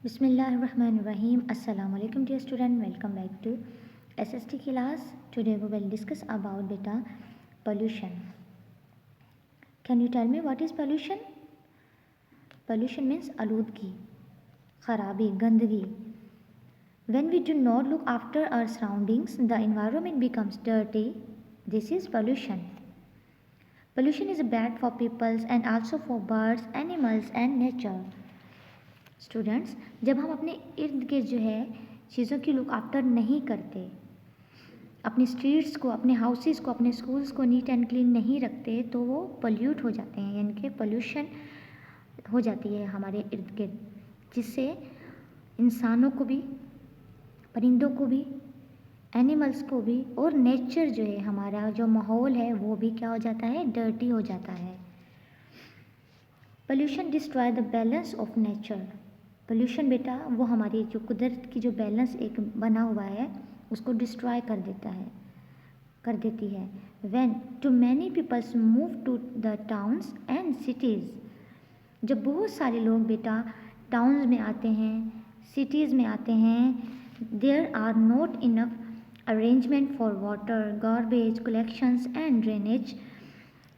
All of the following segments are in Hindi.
Bismillahirrahmanirrahim. Assalamu alaikum dear student. Welcome back to SST class. Today we will discuss about beta pollution. Can you tell me what is pollution? Pollution means aludgi, kharabi, gandagi. When we do not look after our surroundings, the environment becomes dirty. This is pollution. Pollution is bad for people and also for birds, animals and nature. Students, जब हम अपने इर्द गिर्द जो है चीज़ों की लुक आफ्टर नहीं करते, अपनी स्ट्रीट्स को, अपने हाउसेस को, अपने स्कूल्स को नीट एंड क्लीन नहीं रखते, तो वो पोल्यूट हो जाते हैं, यानी कि पोल्यूशन हो जाती है हमारे इर्द गिर्द, जिससे इंसानों को भी, परिंदों को भी, एनिमल्स को भी और नेचर जो है, हमारा जो माहौल है वो भी क्या हो जाता है, डर्टी हो जाता है. Pollution destroy the balance of nature. Pollution बेटा वो हमारी जो कुदरत की जो बैलेंस एक बना हुआ है उसको डिस्ट्रॉय कर देती है. When too many peoples move to the towns and cities. जब बहुत सारे लोग बेटा टाउन्स में आते हैं, सिटीज़ में आते हैं, there are not enough arrangement for water, garbage collections and drainage,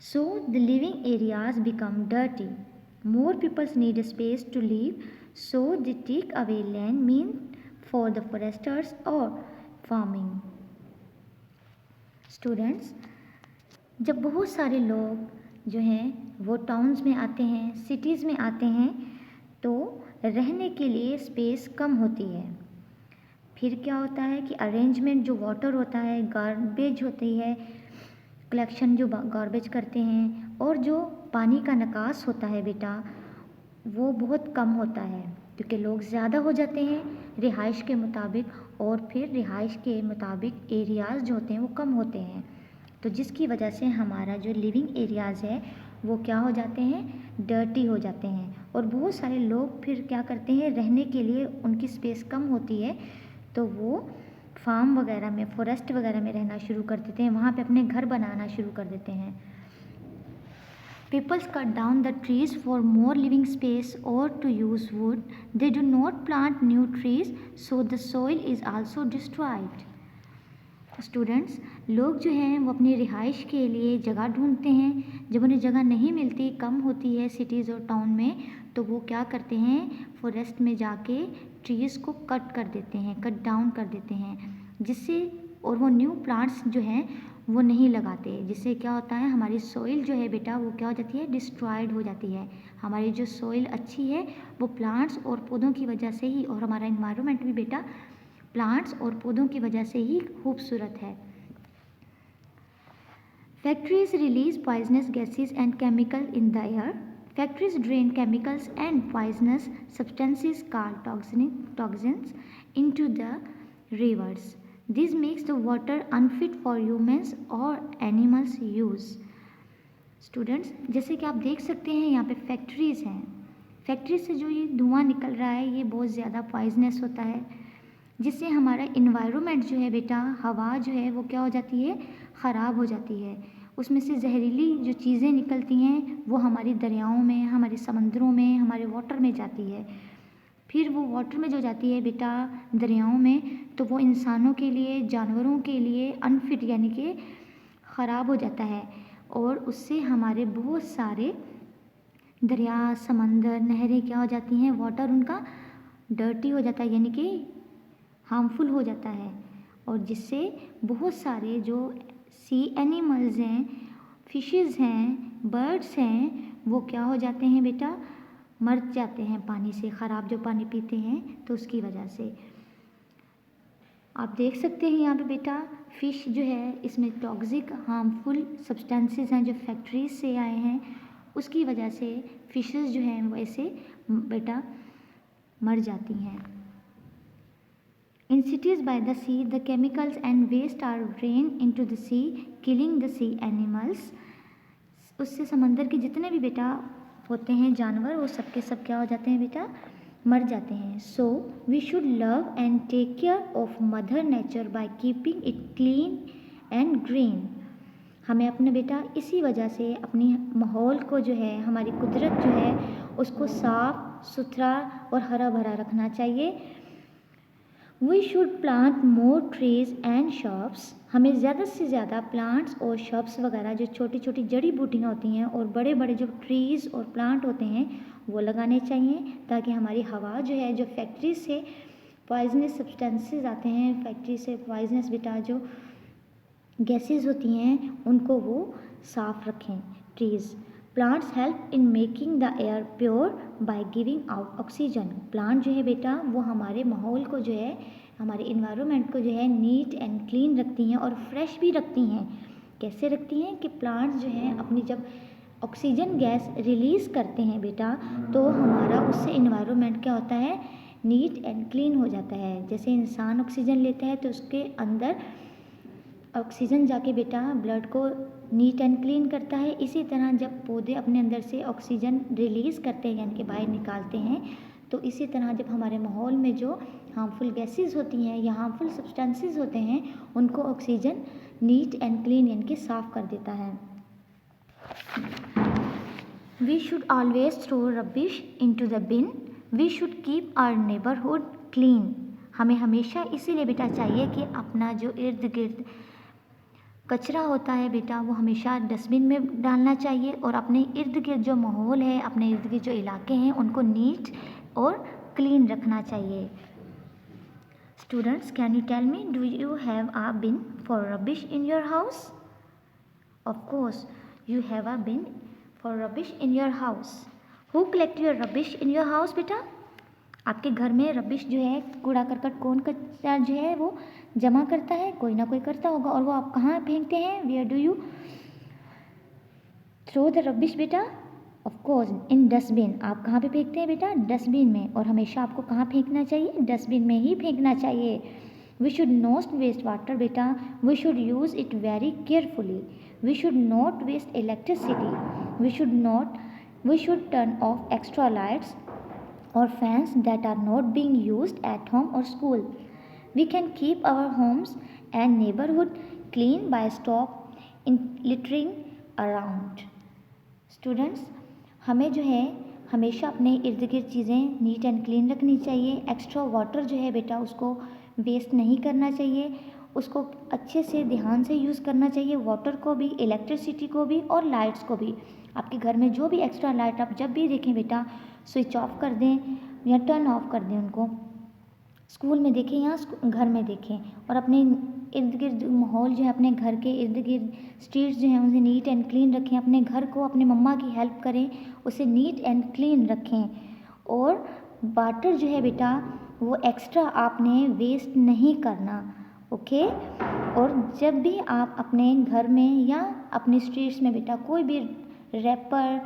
so the living areas become dirty. More people need a space to live, so they take away land meant for the foresters or farming. Students, जब बहुत सारे लोग जो हैं वो टाउन्स में आते हैं, सिटीज़ में आते हैं, तो रहने के लिए स्पेस कम होती है. फिर क्या होता है कि अरेंजमेंट जो वाटर होता है, गार्बेज होती है, कलेक्शन जो गार्बेज करते हैं, और जो पानी का निकास होता है बेटा वो बहुत कम होता है, क्योंकि लोग ज़्यादा हो जाते हैं रिहाइश के मुताबिक, और फिर रिहाइश के मुताबिक एरियाज़ जो होते हैं वो कम होते हैं, तो जिसकी वजह से हमारा जो लिविंग एरियाज़ है वो क्या हो जाते हैं, डर्टी हो जाते हैं. और बहुत सारे लोग फिर क्या करते हैं, रहने के लिए उनकी स्पेस कम होती है तो वो फार्म वगैरह में, फॉरेस्ट वगैरह में रहना शुरू कर देते हैं, वहाँ पे अपने घर बनाना शुरू कर देते हैं. People cut down the trees for more living space or to use wood. They do not plant new trees, so the soil is also destroyed. Students, लोग जो हैं वो अपनी रिहाइश के लिए जगह ढूंढते हैं. जब उन्हें जगह नहीं मिलती, कम होती है सिटीज़ और टाउन में, तो वो क्या करते हैं, फॉरेस्ट में जाके ट्रीज़ को कट कर देते हैं, कट डाउन कर देते हैं, जिससे, और वो न्यू प्लांट्स जो हैं वो नहीं लगाते, जिससे क्या होता है, हमारी सॉइल जो है बेटा वो क्या हो जाती है, डिस्ट्रॉयड हो जाती है. हमारी जो सॉइल अच्छी है वो प्लांट्स और पौधों की वजह से ही, और हमारा इन्वायरमेंट भी बेटा प्लांट्स और पौधों की वजह से ही खूबसूरत है. Factories release poisonous gases and chemical in the air. Factories drain chemicals and poisonous substances called toxins into the reverse. This makes the water unfit for humans or animals use. Students, जैसे कि आप देख सकते हैं यहाँ पे फैक्ट्रीज़ हैं. फैक्ट्री से जो ये धुआं निकल रहा है ये बहुत ज़्यादा पॉइजनस होता है, जिससे हमारा इन्वायरमेंट जो है बेटा, हवा जो है वो क्या हो जाती है, ख़राब हो जाती है. उसमें से जहरीली जो चीज़ें निकलती हैं वो हमारी दरियाओं में, हमारे समंदरों में, हमारे वाटर में जाती है. फिर वो वाटर में जो जाती है बेटा दरियाओं में, तो वो इंसानों के लिए, जानवरों के लिए अनफिट यानी कि ख़राब हो जाता है, और उससे हमारे बहुत सारे दरिया, समंदर, नहरें क्या हो जाती हैं, वाटर उनका डर्टी हो जाता है, यानी कि हार्मफुल हो जाता है, और जिससे बहुत सारे जो सी एनिमल्स हैं, फिशेस हैं, बर्ड्स हैं, वो क्या हो जाते हैं बेटा, मर जाते हैं पानी से, ख़राब जो पानी पीते हैं तो उसकी वजह से. आप देख सकते हैं यहाँ पे बेटा फ़िश जो है इसमें टॉक्सिक हार्मफुल सब्सटेंसेस हैं जो फैक्ट्रीज से आए हैं, उसकी वजह से फिशेस जो हैं वो ऐसे बेटा मर जाती हैं. In cities by the sea the chemicals and waste are drain into the sea, killing the sea animals. उससे समंदर के जितने भी बेटा होते हैं जानवर, वो सब के सब क्या हो जाते हैं बेटा, मर जाते हैं. So we should love and take care of mother nature by keeping it clean and green. हमें अपने बेटा इसी वजह से अपनी माहौल को जो है, हमारी कुदरत जो है उसको साफ़ सुथरा और हरा भरा रखना चाहिए। We should plant more trees and shops, हमें ज़्यादा से ज़्यादा प्लांट्स और शॉप्स वगैरह जो छोटी छोटी जड़ी बूटियाँ होती हैं और बड़े बड़े जो ट्रीज़ और प्लांट होते हैं वो लगाने चाहिए, ताकि हमारी हवा जो है, जो फैक्ट्री से पॉइजनस सब्सटेंसेस आते हैं, फैक्ट्री से पॉइजनस बेटा जो गैसेस होती हैं उनको वो साफ रखें। Trees plants help in making the air pure by giving out oxygen, plant जो है बेटा वो हमारे माहौल को जो है, हमारे इन्वायरमेंट को जो है नीट एंड क्लीन रखती हैं और फ्रेश भी रखती हैं। कैसे रखती हैं कि प्लांट्स जो हैं अपनी जब ऑक्सीजन गैस रिलीज़ करते हैं बेटा, तो हमारा उससे इन्वायरमेंट क्या होता है, नीट एंड क्लीन हो जाता है। जैसे इंसान ऑक्सीजन लेता है तो उसके अंदर ऑक्सीजन जाके बेटा ब्लड को नीट एंड क्लीन करता है, इसी तरह जब पौधे अपने अंदर से ऑक्सीजन रिलीज़ करते हैं यानी कि बाहर निकालते हैं, तो इसी तरह जब हमारे माहौल में जो हार्मफुल गैसेस होती हैं या हार्मफुल सब्सटेंसेस होते हैं उनको ऑक्सीजन नीट एंड क्लीन यानी कि साफ़ कर देता है। We should always throw rubbish into the bin, we should keep our neighbourhood clean, हमें हमेशा इसीलिए बेटा चाहिए कि अपना जो इर्द गिर्द कचरा होता है बेटा वो हमेशा डस्टबिन में डालना चाहिए और अपने इर्द गिर्द जो माहौल है, अपने इर्द गिर्द जो इलाके हैं उनको नीट और क्लीन रखना चाहिए। Students, can you tell me, do you have a bin for rubbish in your house? Of course you have a bin for rubbish in your house. Who collect your rubbish in your house बेटा? आपके घर में रबिश जो है, कूड़ा करकट कौन कचरा जो है वो जमा करता है? कोई ना कोई करता होगा। और वो आप कहाँ फेंकते हैं? Where do you throw the rubbish बेटा? Of course in dustbin. आप कहाँ पे फेंकते हैं बेटा? डस्टबिन में। और हमेशा आपको कहाँ फेंकना चाहिए? डस्टबिन में ही फेंकना चाहिए। We should not waste water बेटा, we should use it very carefully. We should not waste electricity, we should turn off extra lights or fans that are not being used at home or school. We can keep our homes and neighborhood clean by stop in littering around. Students, हमें जो है हमेशा अपने इर्द गिर्द चीज़ें नीट एंड क्लीन रखनी चाहिए। एक्स्ट्रा वाटर जो है बेटा उसको वेस्ट नहीं करना चाहिए, उसको अच्छे से ध्यान से यूज़ करना चाहिए, वाटर को भी, इलेक्ट्रिसिटी को भी और लाइट्स को भी। आपके घर में जो भी एक्स्ट्रा लाइट आप जब भी देखें बेटा स्विच ऑफ कर दें या टर्न ऑफ कर दें उनको। स्कूल में देखें या घर में देखें। और अपने इर्द गिर्द माहौल जो है, अपने घर के इर्द गिर्द स्ट्रीट्स जो हैं उसे नीट एंड क्लीन रखें। अपने घर को अपने मम्मा की हेल्प करें, उसे नीट एंड क्लीन रखें। और वाटर जो है बेटा वो एक्स्ट्रा आपने वेस्ट नहीं करना, ओके। और जब भी आप अपने घर में या अपने स्ट्रीट्स में बेटा कोई भी रैपर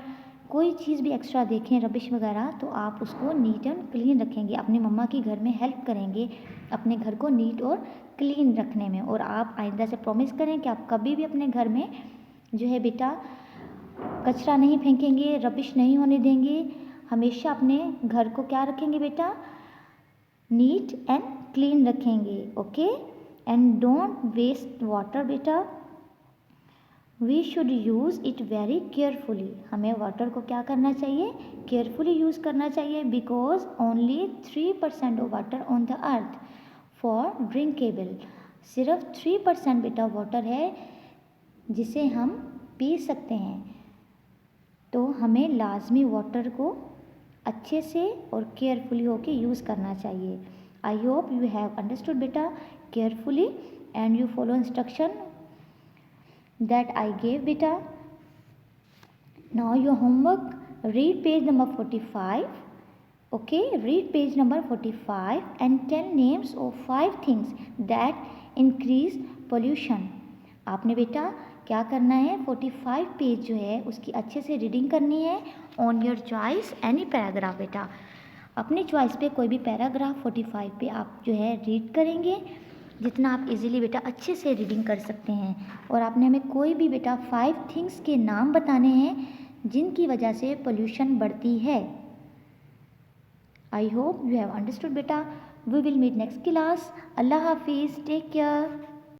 कोई चीज़ भी एक्स्ट्रा देखें रबिश वगैरह, तो आप उसको नीट एंड क्लीन रखेंगे, अपनी मम्मा की घर में हेल्प करेंगे अपने घर को नीट और क्लीन रखने में। और आप आइंदा से प्रॉमिस करें कि आप कभी भी अपने घर में जो है बेटा कचरा नहीं फेंकेंगे, रबिश नहीं होने देंगे, हमेशा अपने घर को क्या रखेंगे बेटा, नीट एंड क्लीन रखेंगे, okay. And don't waste water बेटा, we should use it very carefully. हमें वाटर को क्या करना चाहिए, केयरफुली यूज़ करना चाहिए। Because only 3% of water on the earth for drinkable, सिर्फ 3% बेटा वाटर है जिसे हम पी सकते हैं। तो हमें लाजमी वाटर को अच्छे से और केयरफुली होके यूज़ करना चाहिए। I hope you have understood बेटा carefully and you follow instruction that I gave beta. Now your homework, read page number 45. Okay, read page number 45 and tell names of 5 things that increase pollution. आपने बेटा क्या करना है, 45 पेज जो है उसकी अच्छे से रीडिंग करनी है on your choice any paragraph. बेटा अपनी चॉइस पे कोई भी पैराग्राफ 45 पे आप जो है रीड करेंगे, जितना आप इजीली बेटा अच्छे से रीडिंग कर सकते हैं। और आपने हमें कोई भी बेटा 5 थिंग्स के नाम बताने हैं जिनकी वजह से पोल्यूशन बढ़ती है। I hope you have understood बेटा। We will meet next class. अल्लाह हाफिज़, टेक केयर।